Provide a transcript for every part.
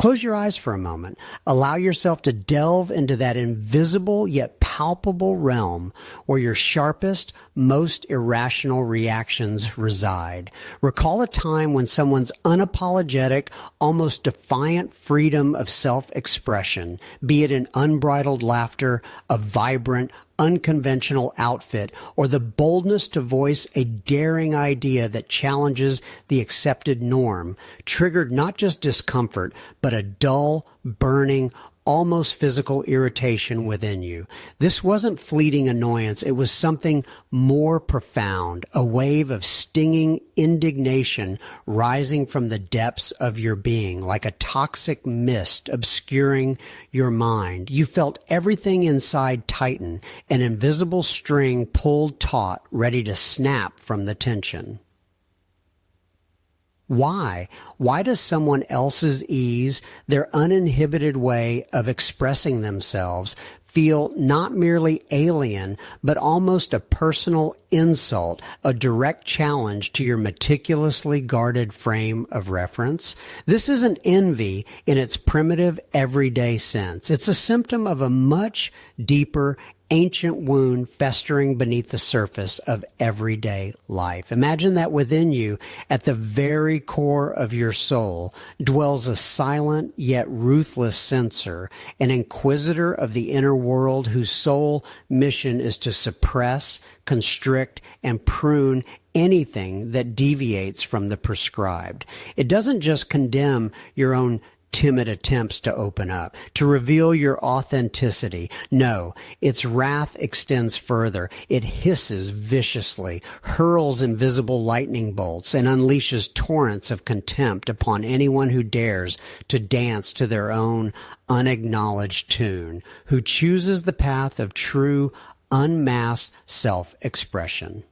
Close your eyes for a moment. Allow yourself to delve into that invisible yet palpable realm where your sharpest, most irrational reactions reside. Recall a time when someone's unapologetic, almost defiant freedom of self-expression, be it in unbridled laughter, a vibrant, unconventional outfit, or the boldness to voice a daring idea that challenges the accepted norm, triggered not just discomfort, but a dull, burning, almost physical irritation within you. This wasn't fleeting annoyance. It was something more profound, a wave of stinging indignation rising from the depths of your being, like a toxic mist obscuring your mind. You felt everything inside tighten, an invisible string pulled taut, ready to snap from the tension. Why? Why does someone else's ease, their uninhibited way of expressing themselves, feel not merely alien, but almost a personal insult, a direct challenge to your meticulously guarded frame of reference? This isn't envy in its primitive, everyday sense. It's a symptom of a much deeper, ancient wound festering beneath the surface of everyday life. Imagine that within you, at the very core of your soul, dwells a silent yet ruthless censor, an inquisitor of the inner world whose sole mission is to suppress, constrict, and prune anything that deviates from the prescribed. It doesn't just condemn your own timid attempts to open up, to reveal your authenticity. No, its wrath extends further. It hisses viciously, hurls invisible lightning bolts, and unleashes torrents of contempt upon anyone who dares to dance to their own unacknowledged tune, who chooses the path of true, unmasked self-expression.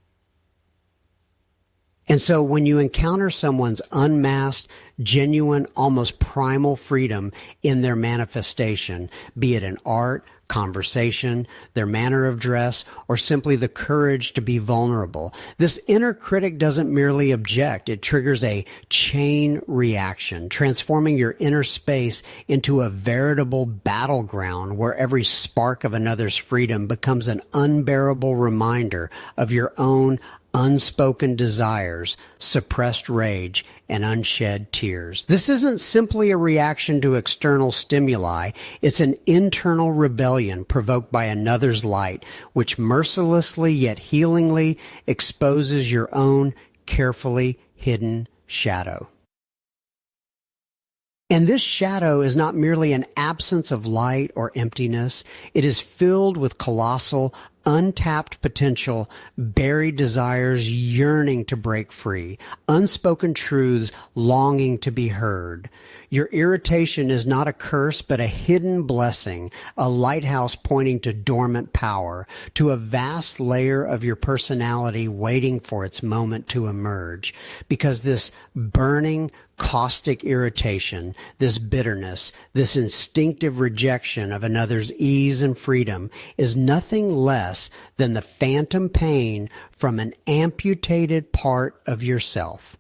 And so when you encounter someone's unmasked, genuine, almost primal freedom in their manifestation, be it in art, conversation, their manner of dress, or simply the courage to be vulnerable, this inner critic doesn't merely object. It triggers a chain reaction, transforming your inner space into a veritable battleground where every spark of another's freedom becomes an unbearable reminder of your own unspoken desires, suppressed rage, and unshed tears. This isn't simply a reaction to external stimuli. It's an internal rebellion provoked by another's light, which mercilessly yet healingly exposes your own carefully hidden shadow. And this shadow is not merely an absence of light or emptiness. It is filled with colossal, untapped potential, buried desires yearning to break free, unspoken truths longing to be heard. Your irritation is not a curse, but a hidden blessing, a lighthouse pointing to dormant power, to a vast layer of your personality waiting for its moment to emerge. Because this burning, caustic irritation, this bitterness, this instinctive rejection of another's ease and freedom is nothing less than the phantom pain from an amputated part of yourself.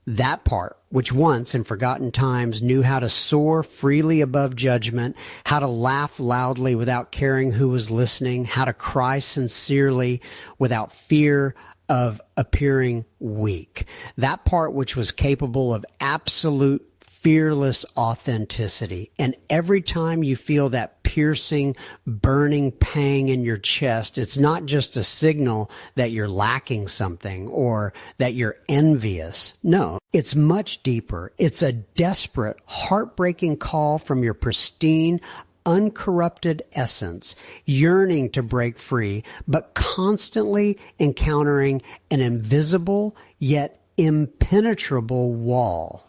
That part, which once in forgotten times knew how to soar freely above judgment, how to laugh loudly without caring who was listening, how to cry sincerely without fear of appearing weak. That part which was capable of absolute fearless authenticity. And every time you feel that piercing, burning pang in your chest, it's not just a signal that you're lacking something or that you're envious. No, it's much deeper. It's a desperate, heartbreaking call from your pristine, uncorrupted essence, yearning to break free, but constantly encountering an invisible yet impenetrable wall.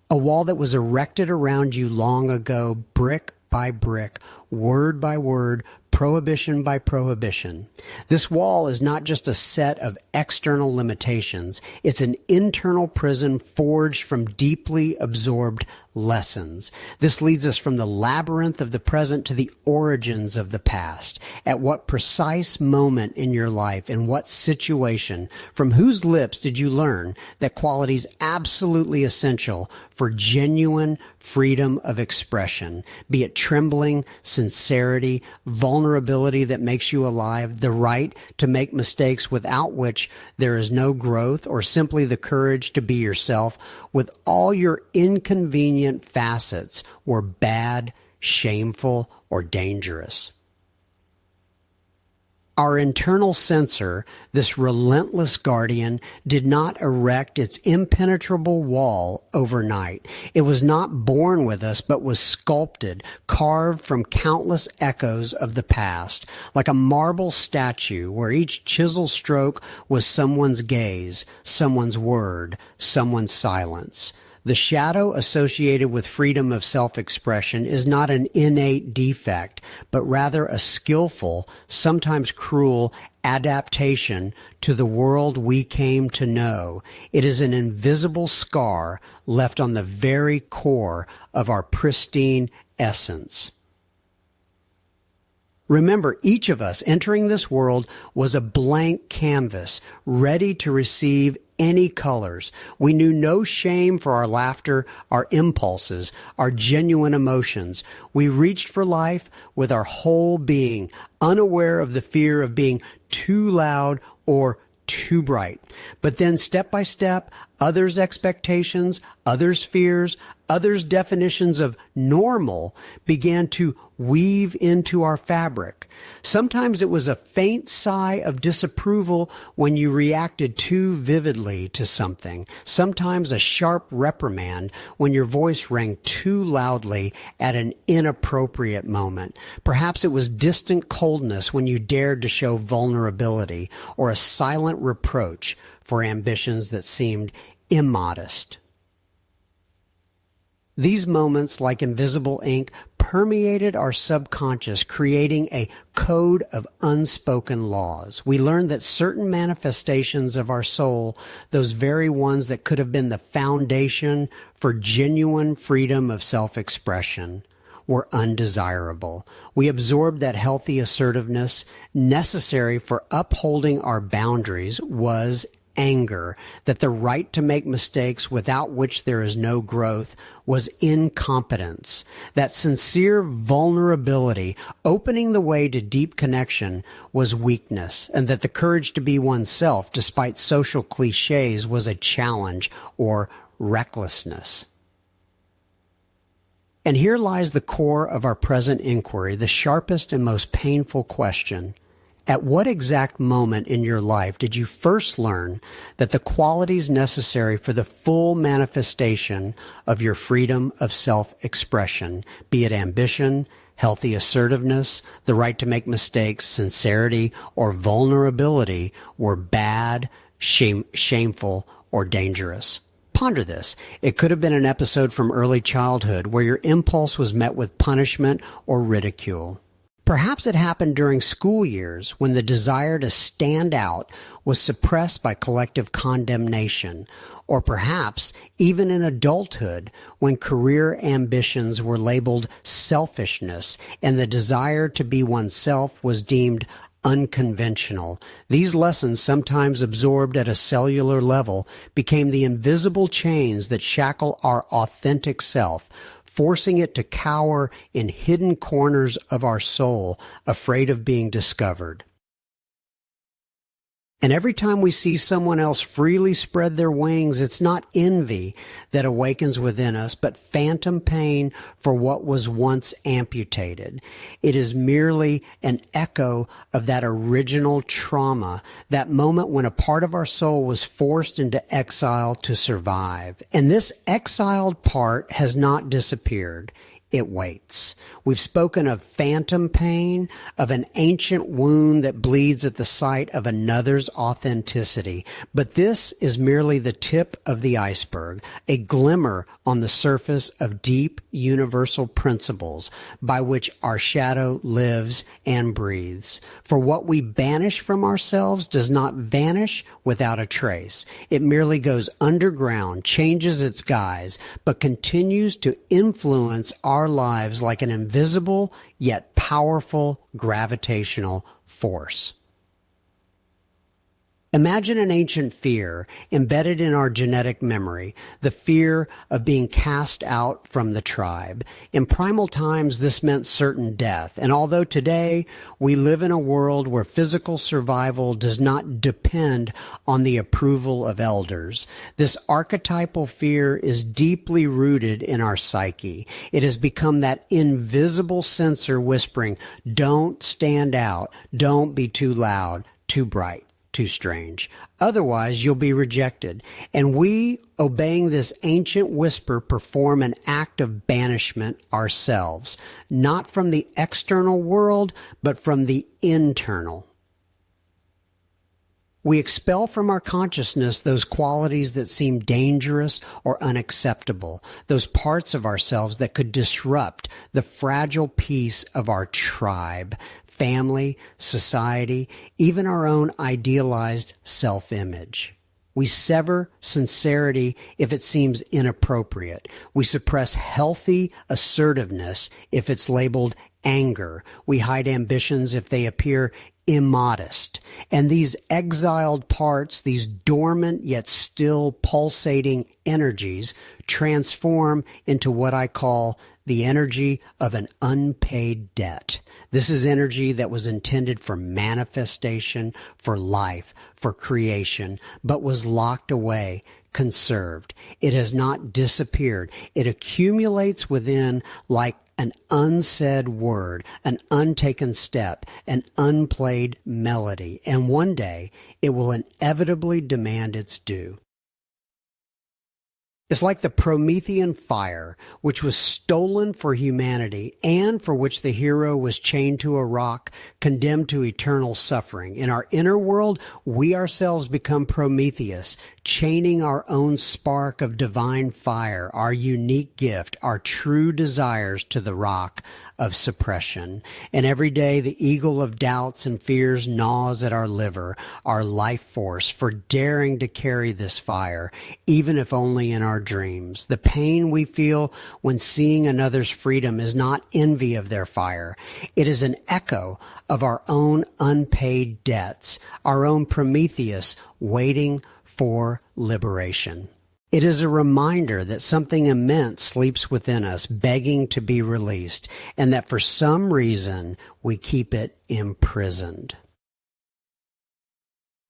A wall that was erected around you long ago, brick by brick, word by word, prohibition by prohibition. This wall is not just a set of external limitations. It's an internal prison forged from deeply absorbed lessons. This leads us from the labyrinth of the present to the origins of the past. At what precise moment in your life, in what situation, from whose lips did you learn that qualities absolutely essential for genuine freedom of expression, be it trembling, sincerity, vulnerability that makes you alive, the right to make mistakes without which there is no growth, or simply the courage to be yourself with all your inconvenient facets, were bad, shameful, or dangerous. Our internal censor, this relentless guardian, did not erect its impenetrable wall overnight. It was not born with us, but was sculpted, carved from countless echoes of the past, like a marble statue where each chisel stroke was someone's gaze, someone's word, someone's silence. The shadow associated with freedom of self-expression is not an innate defect, but rather a skillful, sometimes cruel, adaptation to the world we came to know. It is an invisible scar left on the very core of our pristine essence. Remember, each of us entering this world was a blank canvas, ready to receive any colors. We knew no shame for our laughter, our impulses, our genuine emotions. We reached for life with our whole being, unaware of the fear of being too loud or too bright. But then step by step, others' expectations, others' fears, others' definitions of normal began to weave into our fabric. Sometimes it was a faint sigh of disapproval when you reacted too vividly to something. Sometimes a sharp reprimand when your voice rang too loudly at an inappropriate moment. Perhaps it was distant coldness when you dared to show vulnerability, or a silent reproach for ambitions that seemed immodest. These moments, like invisible ink, permeated our subconscious, creating a code of unspoken laws. We learned that certain manifestations of our soul, those very ones that could have been the foundation for genuine freedom of self-expression, were undesirable. We absorbed that healthy assertiveness necessary for upholding our boundaries was anger, that the right to make mistakes without which there is no growth was incompetence, that sincere vulnerability, opening the way to deep connection, was weakness, and that the courage to be oneself despite social cliches was a challenge or recklessness. And here lies the core of our present inquiry, the sharpest and most painful question. At what exact moment in your life did you first learn that the qualities necessary for the full manifestation of your freedom of self-expression, be it ambition, healthy assertiveness, the right to make mistakes, sincerity, or vulnerability, were bad, shameful, or dangerous? Ponder this. It could have been an episode from early childhood where your impulse was met with punishment or ridicule. Perhaps it happened during school years when the desire to stand out was suppressed by collective condemnation, or perhaps even in adulthood when career ambitions were labeled selfishness and the desire to be oneself was deemed unconventional. These lessons, sometimes absorbed at a cellular level, became the invisible chains that shackle our authentic self, forcing it to cower in hidden corners of our soul, afraid of being discovered. And every time we see someone else freely spread their wings, it's not envy that awakens within us, but phantom pain for what was once amputated. It is merely an echo of that original trauma, that moment when a part of our soul was forced into exile to survive. And this exiled part has not disappeared. it waits. We've spoken of phantom pain, of an ancient wound that bleeds at the sight of another's authenticity. But this is merely the tip of the iceberg, a glimmer on the surface of deep universal principles by which our shadow lives and breathes. For what we banish from ourselves does not vanish without a trace. It merely goes underground, changes its guise, but continues to influence our lives like an invisible yet powerful gravitational force. Imagine an ancient fear embedded in our genetic memory, the fear of being cast out from the tribe. In primal times, this meant certain death. And although today we live in a world where physical survival does not depend on the approval of elders, this archetypal fear is deeply rooted in our psyche. It has become that invisible censor whispering, "Don't stand out, don't be too loud, too bright, too strange. Otherwise, you'll be rejected." And we, obeying this ancient whisper, perform an act of banishment ourselves, not from the external world, but from the internal. We expel from our consciousness those qualities that seem dangerous or unacceptable, those parts of ourselves that could disrupt the fragile peace of our tribe, family, society, even our own idealized self-image. We sever sincerity if it seems inappropriate. We suppress healthy assertiveness if it's labeled anger. We hide ambitions if they appear immodest. And these exiled parts, these dormant yet still pulsating energies, transform into what I call the energy of an unpaid debt. This is energy that was intended for manifestation, for life, for creation, but was locked away, conserved. It has not disappeared. It accumulates within like an unsaid word, an untaken step, an unplayed melody, and one day it will inevitably demand its due. It's like the Promethean fire, which was stolen for humanity and for which the hero was chained to a rock, condemned to eternal suffering. In our inner world, we ourselves become Prometheus, chaining our own spark of divine fire, our unique gift, our true desires to the rock of suppression. And every day the eagle of doubts and fears gnaws at our liver, our life force, for daring to carry this fire, even if only in our dreams. The pain we feel when seeing another's freedom is not envy of their fire. It is an echo of our own unpaid debts, our own Prometheus waiting for liberation. It is a reminder that something immense sleeps within us, begging to be released, and that for some reason we keep it imprisoned.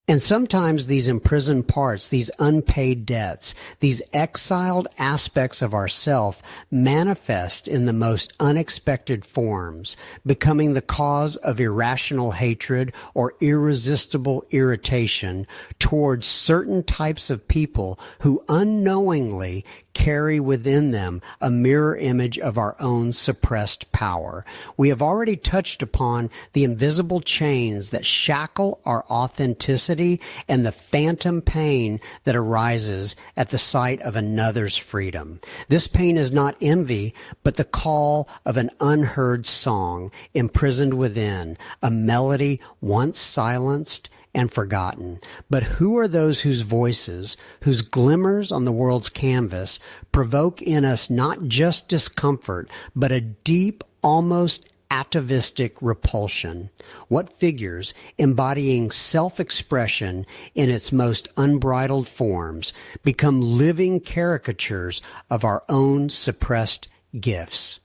And sometimes these imprisoned parts, these unpaid debts, these exiled aspects of ourself manifest in the most unexpected forms, becoming the cause of irrational hatred or irresistible irritation towards certain types of people who unknowingly carry within them a mirror image of our own suppressed power. We have already touched upon the invisible chains that shackle our authenticity and the phantom pain that arises at the sight of another's freedom. This pain is not envy, but the call of an unheard song imprisoned within, a melody once silenced and forgotten. But who are those whose voices, whose glimmers on the world's canvas provoke in us not just discomfort, but a deep, almost atavistic repulsion? What figures, embodying self-expression in its most unbridled forms, become living caricatures of our own suppressed gifts?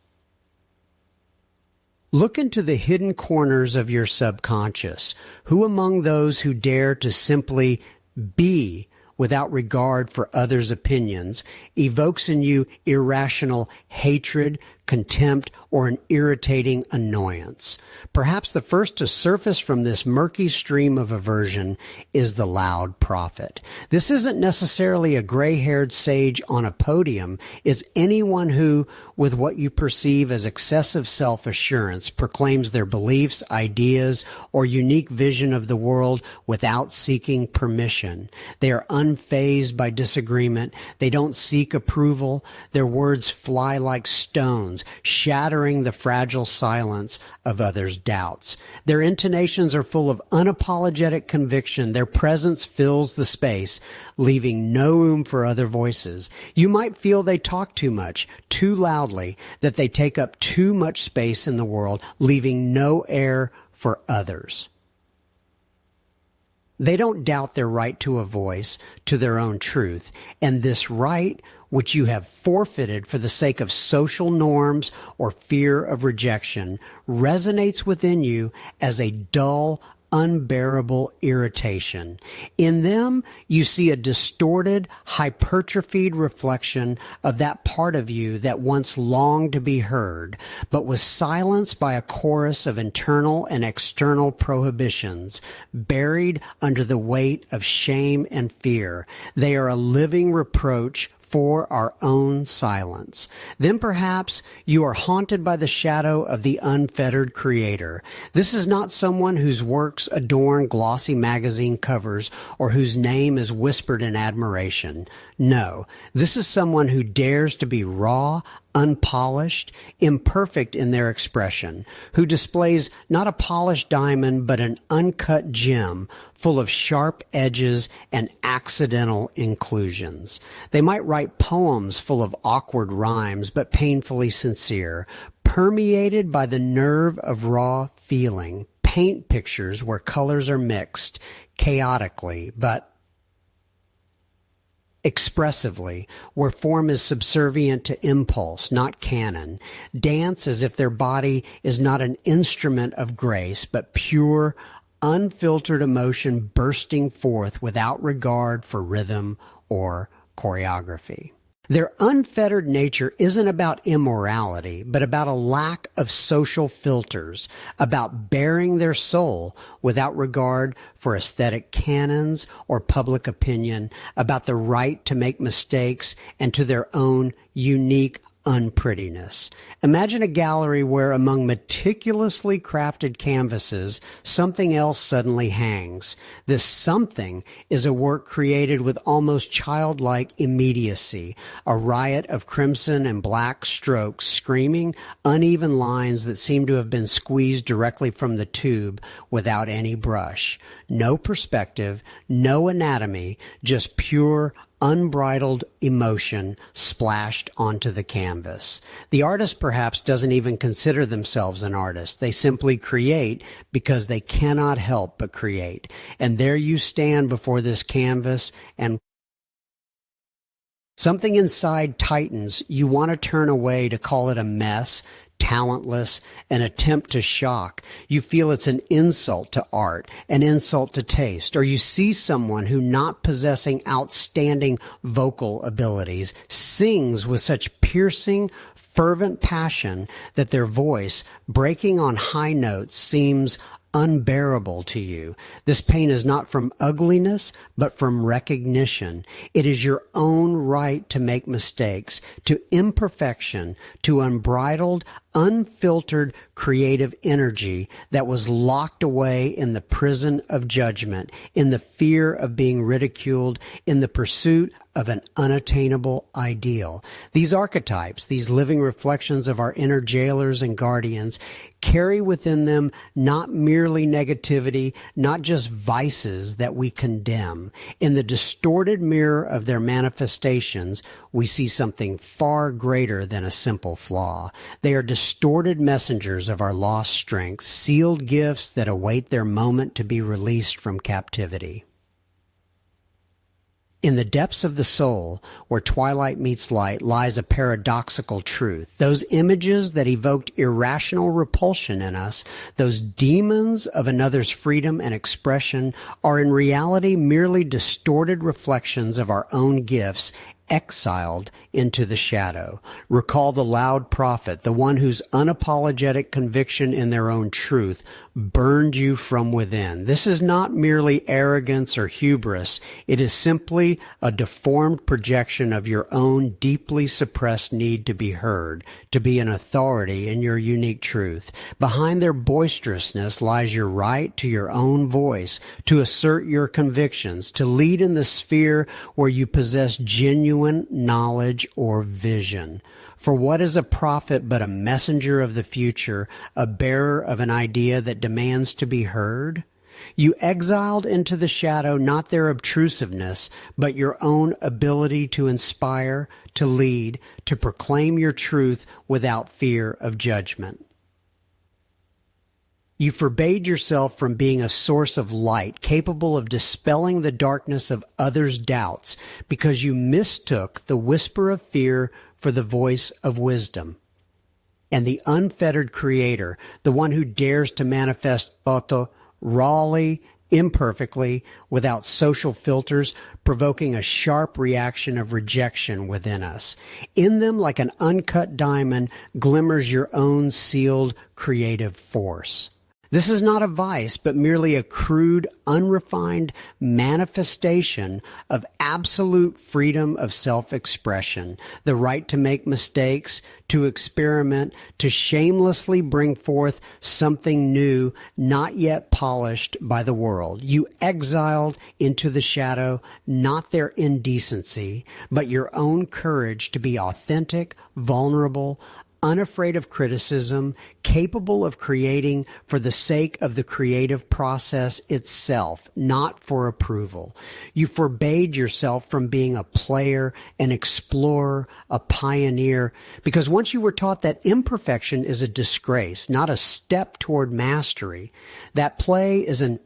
Look into the hidden corners of your subconscious. Who among those who dare to simply be without regard for others' opinions evokes in you irrational hatred, contempt, or an irritating annoyance. Perhaps the first to surface from this murky stream of aversion is the loud prophet. This isn't necessarily a gray-haired sage on a podium. It's anyone who, with what you perceive as excessive self-assurance, proclaims their beliefs, ideas, or unique vision of the world without seeking permission. They are unfazed by disagreement. They don't seek approval. Their words fly like stones, shattering the fragile silence of others' doubts. Their intonations are full of unapologetic conviction. Their presence fills the space, leaving no room for other voices. You might feel they talk too much, too loudly, that they take up too much space in the world, leaving no air for others. They don't doubt their right to a voice, to their own truth, and this right, which you have forfeited for the sake of social norms or fear of rejection, resonates within you as a dull, unbearable irritation. In them, you see a distorted, hypertrophied reflection of that part of you that once longed to be heard, but was silenced by a chorus of internal and external prohibitions, buried under the weight of shame and fear. They are a living reproach for our own silence. Then perhaps you are haunted by the shadow of the unfettered creator. This is not someone whose works adorn glossy magazine covers or whose name is whispered in admiration. No, this is someone who dares to be raw, unpolished, imperfect in their expression, who displays not a polished diamond but an uncut gem full of sharp edges and accidental inclusions. They might write poems full of awkward rhymes but painfully sincere, permeated by the nerve of raw feeling, paint pictures where colors are mixed chaotically but expressively, where form is subservient to impulse, not canon. Dance as if their body is not an instrument of grace, but pure, unfiltered emotion bursting forth without regard for rhythm or choreography. Their unfettered nature isn't about immorality, but about a lack of social filters, about bearing their soul without regard for aesthetic canons or public opinion, about the right to make mistakes and to their own unique unprettiness. Imagine a gallery where among meticulously crafted canvases, something else suddenly hangs. This something is a work created with almost childlike immediacy, a riot of crimson and black strokes, screaming uneven lines that seem to have been squeezed directly from the tube without any brush. No perspective, no anatomy, just pure, unbridled emotion splashed onto the canvas. The artist perhaps doesn't even consider themselves an artist. They simply create because they cannot help but create. And there you stand before this canvas and something inside tightens. You want to turn away to call it a mess, talentless, an attempt to shock. You feel it's an insult to art, an insult to taste, or you see someone who, not possessing outstanding vocal abilities, sings with such piercing, fervent passion that their voice, breaking on high notes, seems unbearable to you. This pain is not from ugliness, but from recognition. It is your own right to make mistakes, to imperfection, to unbridled, unfiltered creative energy that was locked away in the prison of judgment, in the fear of being ridiculed, in the pursuit of an unattainable ideal. These archetypes, these living reflections of our inner jailers and guardians, carry within them not merely negativity, not just vices that we condemn. In the distorted mirror of their manifestations, we see something far greater than a simple flaw. They are distorted messengers of our lost strength, sealed gifts that await their moment to be released from captivity. In the depths of the soul, where twilight meets light, lies a paradoxical truth. Those images that evoked irrational repulsion in us, those demons of another's freedom and expression, are in reality merely distorted reflections of our own gifts, exiled into the shadow. Recall the loud prophet, the one whose unapologetic conviction in their own truth burned you from within. This is not merely arrogance or hubris. It is simply a deformed projection of your own deeply suppressed need to be heard, to be an authority in your unique truth. Behind their boisterousness lies your right to your own voice, to assert your convictions, to lead in the sphere where you possess genuine knowledge or vision. For what is a prophet but a messenger of the future, a bearer of an idea that demands to be heard? You exiled into the shadow not their obtrusiveness, but your own ability to inspire, to lead, to proclaim your truth without fear of judgment. You forbade yourself from being a source of light, capable of dispelling the darkness of others' doubts, because you mistook the whisper of fear for the voice of wisdom. And the unfettered Creator, the one who dares to manifest auto rawly, imperfectly, without social filters, provoking a sharp reaction of rejection within us. In them, like an uncut diamond, glimmers your own sealed creative force. This is not a vice, but merely a crude, unrefined manifestation of absolute freedom of self-expression, the right to make mistakes, to experiment, to shamelessly bring forth something new, not yet polished by the world. You exiled into the shadow not their indecency, but your own courage to be authentic, vulnerable, unafraid of criticism, capable of creating for the sake of the creative process itself, not for approval. You forbade yourself from being a player, an explorer, a pioneer, because once you were taught that imperfection is a disgrace, not a step toward mastery, that play is an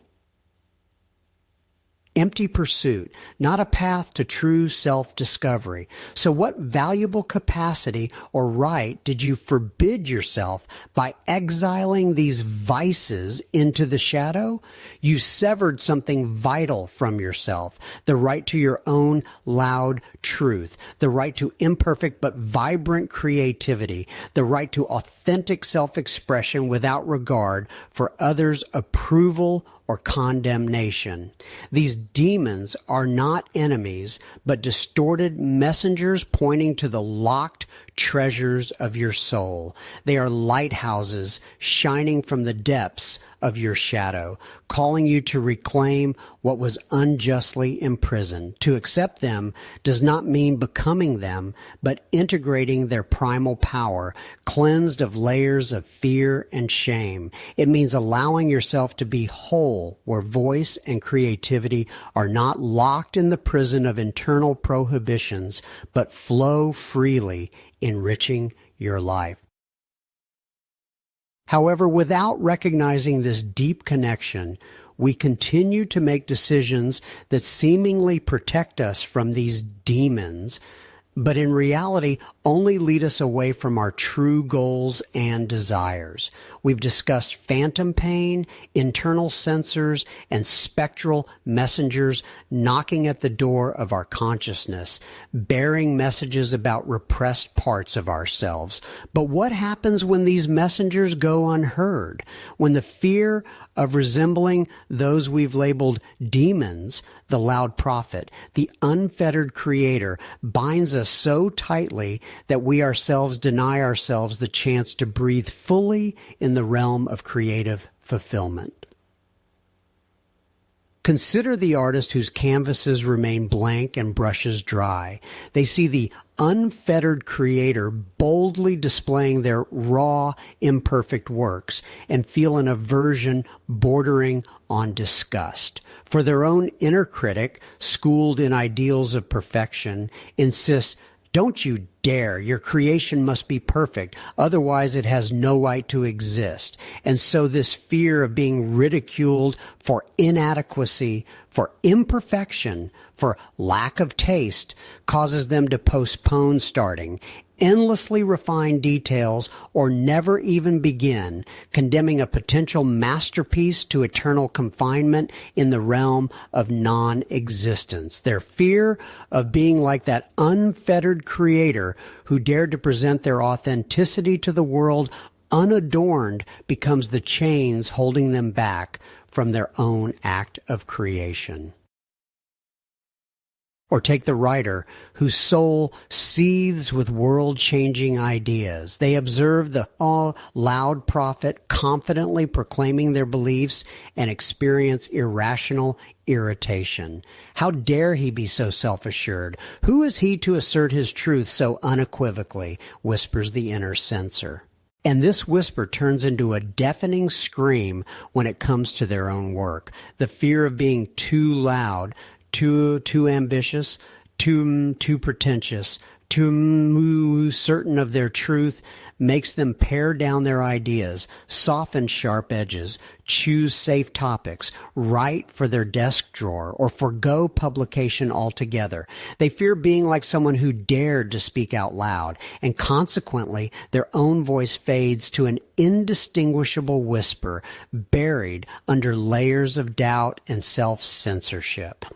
empty pursuit, not a path to true self-discovery. So what valuable capacity or right did you forbid yourself by exiling these vices into the shadow? You severed something vital from yourself, the right to your own loud truth, the right to imperfect but vibrant creativity, the right to authentic self-expression without regard for others' approval or condemnation. These demons are not enemies, but distorted messengers pointing to the locked treasures of your soul. They are lighthouses shining from the depths of your shadow, calling you to reclaim what was unjustly imprisoned. To accept them does not mean becoming them, but integrating their primal power, cleansed of layers of fear and shame. It means allowing yourself to be whole, where voice and creativity are not locked in the prison of internal prohibitions, but flow freely, enriching your life. However, without recognizing this deep connection, we continue to make decisions that seemingly protect us from these demons, but in reality only lead us away from our true goals and desires. We've discussed phantom pain, internal censors, and spectral messengers knocking at the door of our consciousness, bearing messages about repressed parts of ourselves. But what happens when these messengers go unheard? When the fear of resembling those we've labeled demons, the loud prophet, the unfettered Creator, binds us so tightly that we ourselves deny ourselves the chance to breathe fully in the realm of creative fulfillment. Consider the artist whose canvases remain blank and brushes dry. They see the unfettered Creator boldly displaying their raw, imperfect works and feel an aversion bordering on disgust. For their own inner critic, schooled in ideals of perfection, insists, "Don't you dare? Your creation must be perfect. Otherwise, it has no right to exist. And so this fear of being ridiculed for inadequacy, for imperfection, for lack of taste, causes them to postpone starting, endlessly refine details, or never even begin, condemning a potential masterpiece to eternal confinement in the realm of non-existence. Their fear of being like that unfettered creator who dared to present their authenticity to the world unadorned becomes the chains holding them back from their own act of creation. Or take the writer whose soul seethes with world-changing ideas. They observe the loud prophet confidently proclaiming their beliefs and experience irrational irritation. How dare he be so self-assured? Who is he to assert his truth so unequivocally? Whispers the inner censor. And this whisper turns into a deafening scream when it comes to their own work. The fear of being too loud, too ambitious, too pretentious, too certain of their truth makes them pare down their ideas, soften sharp edges, choose safe topics, write for their desk drawer, or forgo publication altogether. They fear being like someone who dared to speak out loud, and consequently their own voice fades to an indistinguishable whisper, buried under layers of doubt and self-censorship.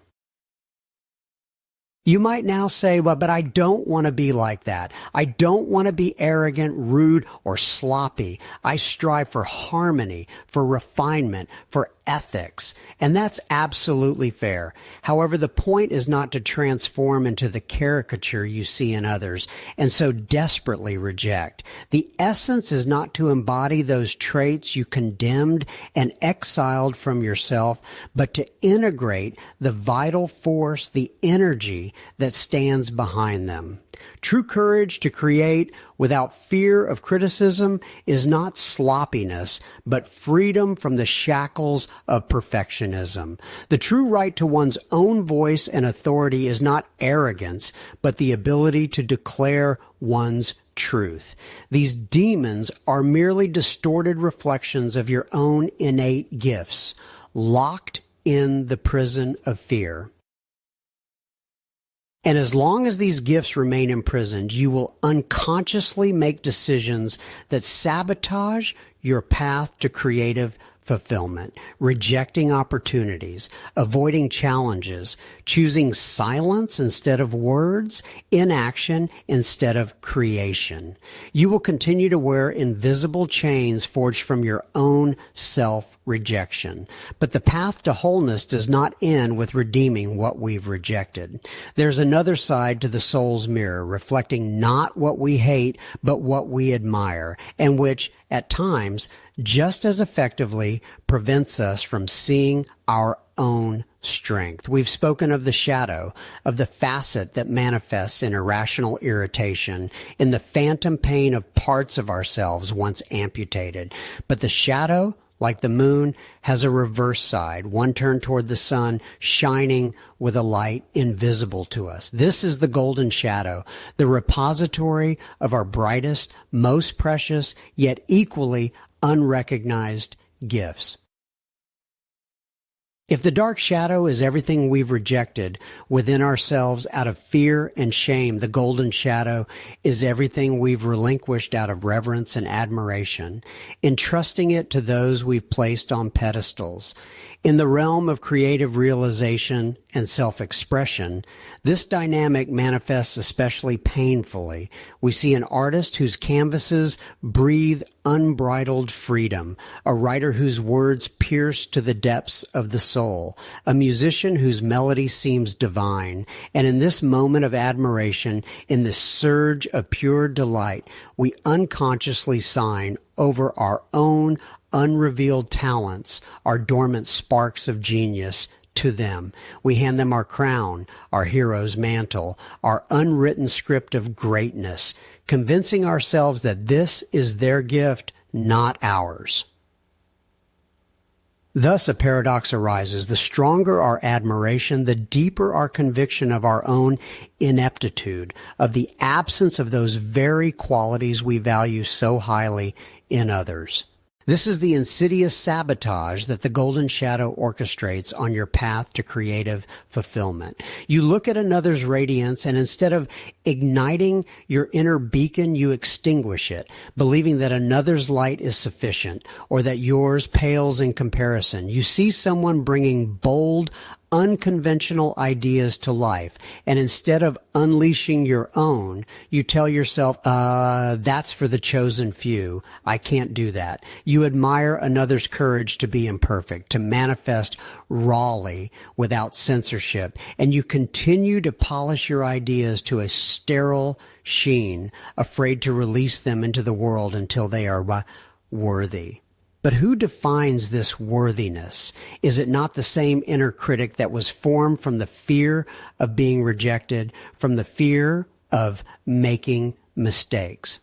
You might now say, well, but I don't want to be like that. I don't want to be arrogant, rude, or sloppy. I strive for harmony, for refinement, for ethics. And that's absolutely fair. However, the point is not to transform into the caricature you see in others and so desperately reject. The essence is not to embody those traits you condemned and exiled from yourself, but to integrate the vital force, the energy that stands behind them. True courage to create without fear of criticism is not sloppiness, but freedom from the shackles of perfectionism. The true right to one's own voice and authority is not arrogance, but the ability to declare one's truth. These demons are merely distorted reflections of your own innate gifts, locked in the prison of fear. And as long as these gifts remain imprisoned, you will unconsciously make decisions that sabotage your path to creative fulfillment, rejecting opportunities, avoiding challenges, choosing silence instead of words, inaction instead of creation. You will continue to wear invisible chains forged from your own self-rejection. But the path to wholeness does not end with redeeming what we've rejected. There's another side to the soul's mirror, reflecting not what we hate, but what we admire, and which, at times, just as effectively prevents us from seeing our own strength. We've spoken of the shadow, of the facet that manifests in irrational irritation, in the phantom pain of parts of ourselves once amputated. But the shadow, like the moon, has a reverse side, one turned toward the sun, shining with a light invisible to us. This is the golden shadow, the repository of our brightest, most precious, yet equally unrecognized gifts. If the dark shadow is everything we've rejected within ourselves out of fear and shame, the golden shadow is everything we've relinquished out of reverence and admiration, entrusting it to those we've placed on pedestals. In the realm of creative realization and self-expression, this dynamic manifests especially painfully. We see an artist whose canvases breathe unbridled freedom, a writer whose words pierce to the depths of the soul, a musician whose melody seems divine. And in this moment of admiration, in this surge of pure delight, we unconsciously sign over our own unrevealed talents, our dormant sparks of genius, to them. We hand them our crown, our hero's mantle, our unwritten script of greatness, convincing ourselves that this is their gift, not ours. Thus a paradox arises. The stronger our admiration, the deeper our conviction of our own ineptitude, of the absence of those very qualities we value so highly in others. This is the insidious sabotage that the golden shadow orchestrates on your path to creative fulfillment. You look at another's radiance, and instead of igniting your inner beacon, you extinguish it, believing that another's light is sufficient or that yours pales in comparison. You see someone bringing bold, unconventional ideas to life, and instead of unleashing your own, you tell yourself, that's for the chosen few. I can't do that. You admire another's courage to be imperfect, to manifest rawly without censorship, and you continue to polish your ideas to a sterile sheen, afraid to release them into the world until they are worthy. But who defines this worthiness? Is it not the same inner critic that was formed from the fear of being rejected, from the fear of making mistakes?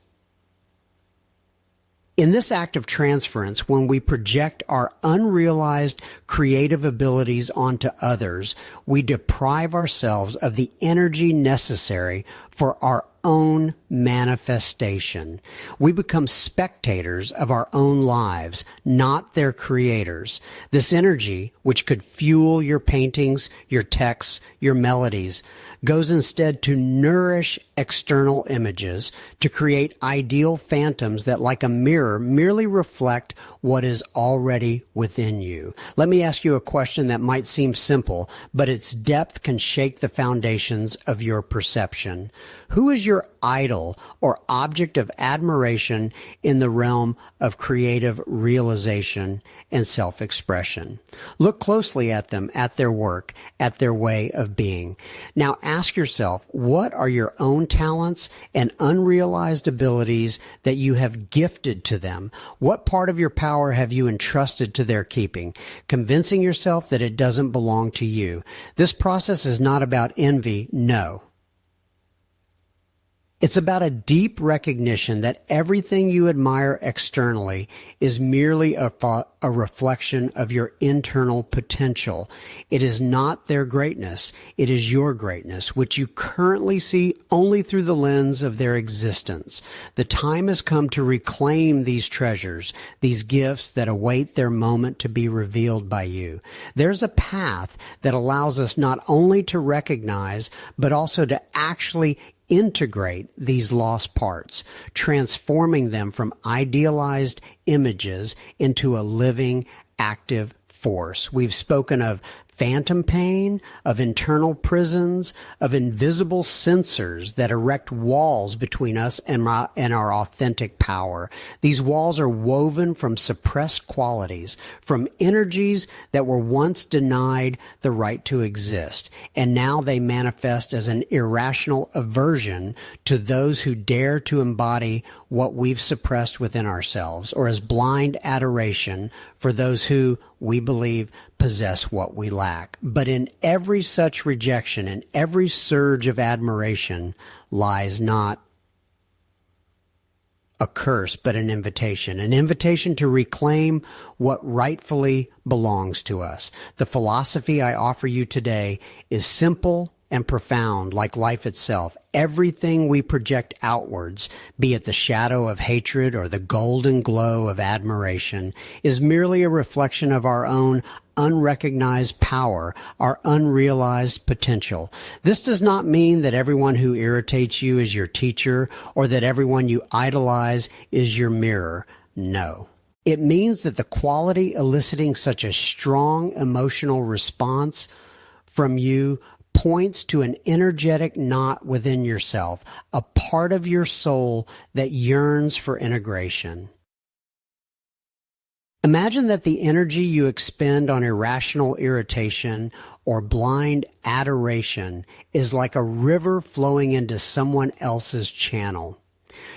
In this act of transference, when we project our unrealized creative abilities onto others, we deprive ourselves of the energy necessary for our own manifestation. We become spectators of our own lives, not their creators. This energy, which could fuel your paintings, your texts, your melodies, goes instead to nourish external images, to create ideal phantoms that, like a mirror, merely reflect what is already within you. Let me ask you a question that might seem simple, but its depth can shake the foundations of your perception. Who is your idol or object of admiration in the realm of creative realization and self-expression? Look closely at them, at their work, at their way of being. Now ask yourself, what are your own talents and unrealized abilities that you have gifted to them? What part of your power have you entrusted to their keeping, convincing yourself that it doesn't belong to you? This process is not about envy, no. It's about a deep recognition that everything you admire externally is merely a reflection of your internal potential. It is not their greatness. It is your greatness, which you currently see only through the lens of their existence. The time has come to reclaim these treasures, these gifts that await their moment to be revealed by you. There's a path that allows us not only to recognize, but also to actually integrate these lost parts, transforming them from idealized images into a living, active force. We've spoken of phantom pain, of internal prisons, of invisible censors that erect walls between us and our authentic power. These walls are woven from suppressed qualities, from energies that were once denied the right to exist, and now they manifest as an irrational aversion to those who dare to embody what we've suppressed within ourselves, or as blind adoration for those who, we believe, possess what we lack. But in every such rejection, in every surge of admiration, lies not a curse, but an invitation to reclaim what rightfully belongs to us. The philosophy I offer you today is simple and profound, like life itself. Everything we project outwards, be it the shadow of hatred or the golden glow of admiration, is merely a reflection of our own unrecognized power, our unrealized potential. This does not mean that everyone who irritates you is your teacher or that everyone you idolize is your mirror. No. It means that the quality eliciting such a strong emotional response from you points to an energetic knot within yourself, a part of your soul that yearns for integration. Imagine that the energy you expend on irrational irritation or blind adoration is like a river flowing into someone else's channel.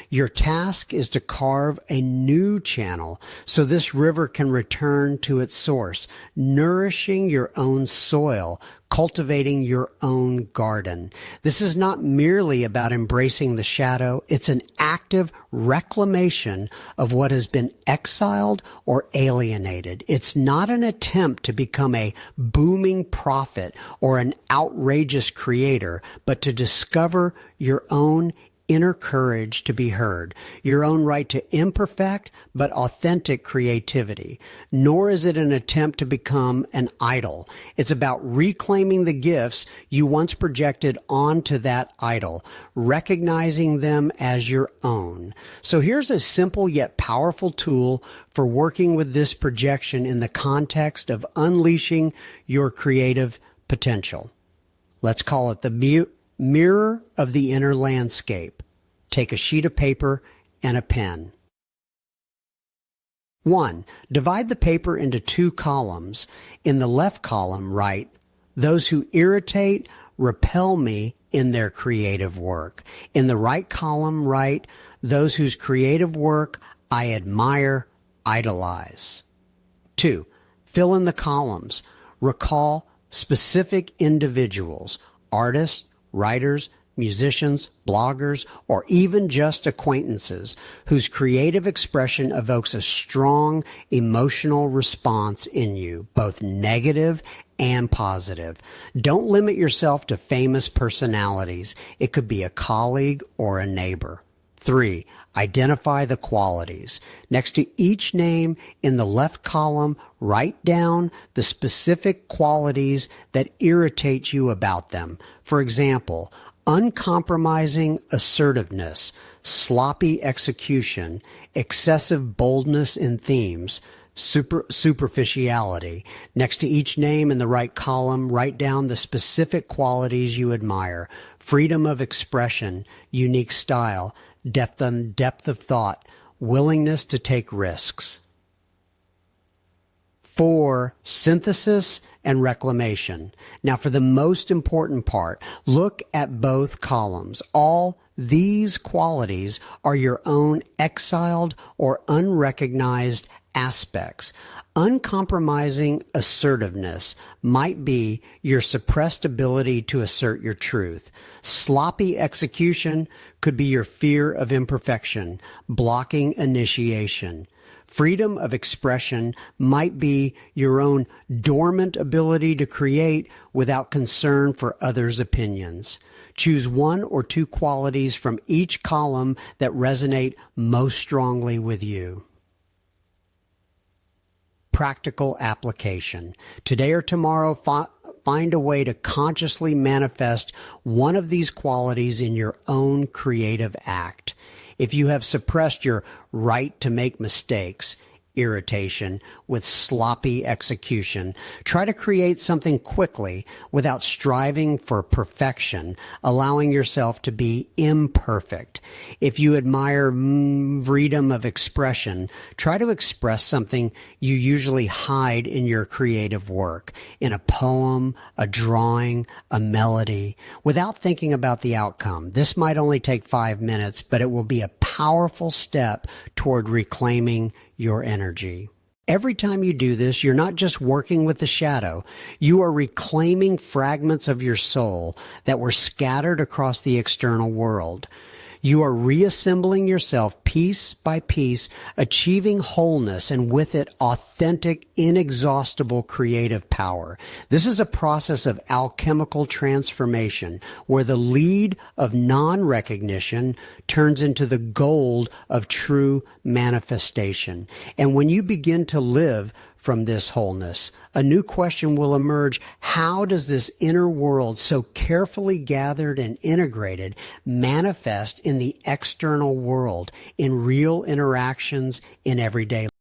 Your task is to carve a new channel so this river can return to its source, nourishing your own soil, cultivating your own garden. This is not merely about embracing the shadow. It's an active reclamation of what has been exiled or alienated. It's not an attempt to become a booming prophet or an outrageous creator, but to discover your own inner courage to be heard, your own right to imperfect but authentic creativity. Nor is it an attempt to become an idol. It's about reclaiming the gifts you once projected onto that idol, recognizing them as your own. So here's a simple yet powerful tool for working with this projection in the context of unleashing your creative potential. Let's call it the mirror of the inner landscape. Take a sheet of paper and a pen. 1. Divide the paper into 2 columns. In the left column, write, "Those who irritate, repel me in their creative work." In the right column, write, "Those whose creative work I admire, idolize." 2. Fill in the columns. Recall specific individuals, artists, writers, musicians, bloggers, or even just acquaintances whose creative expression evokes a strong emotional response in you, both negative and positive. Don't limit yourself to famous personalities. It could be a colleague or a neighbor. 3. Identify the qualities. Next to each name in the left column, write down the specific qualities that irritate you about them. For example, uncompromising assertiveness, sloppy execution, excessive boldness in themes, superficiality. Next to each name in the right column, write down the specific qualities you admire: freedom of expression, unique style, depth of thought, willingness to take risks. 4. Synthesis and reclamation. Now for the most important part, look at both columns. All these qualities are your own exiled or unrecognized aspects. Uncompromising assertiveness might be your suppressed ability to assert your truth. Sloppy execution could be your fear of imperfection, blocking initiation. Freedom of expression might be your own dormant ability to create without concern for others' opinions. Choose 1 or 2 qualities from each column that resonate most strongly with you. Practical application. Today or tomorrow, find a way to consciously manifest one of these qualities in your own creative act. If you have suppressed your right to make mistakes, irritation, with sloppy execution, try to create something quickly without striving for perfection, allowing yourself to be imperfect. If you admire freedom of expression, try to express something you usually hide in your creative work, in a poem, a drawing, a melody, without thinking about the outcome. This might only take 5 minutes, but it will be a powerful step toward reclaiming your energy. Every time you do this, you're not just working with the shadow. You are reclaiming fragments of your soul that were scattered across the external world. You are reassembling yourself piece by piece, achieving wholeness and with it authentic, inexhaustible creative power. This is a process of alchemical transformation where the lead of non-recognition turns into the gold of true manifestation. And when you begin to live from this wholeness, a new question will emerge. How does this inner world, so carefully gathered and integrated, manifest in the external world, in real interactions in everyday life?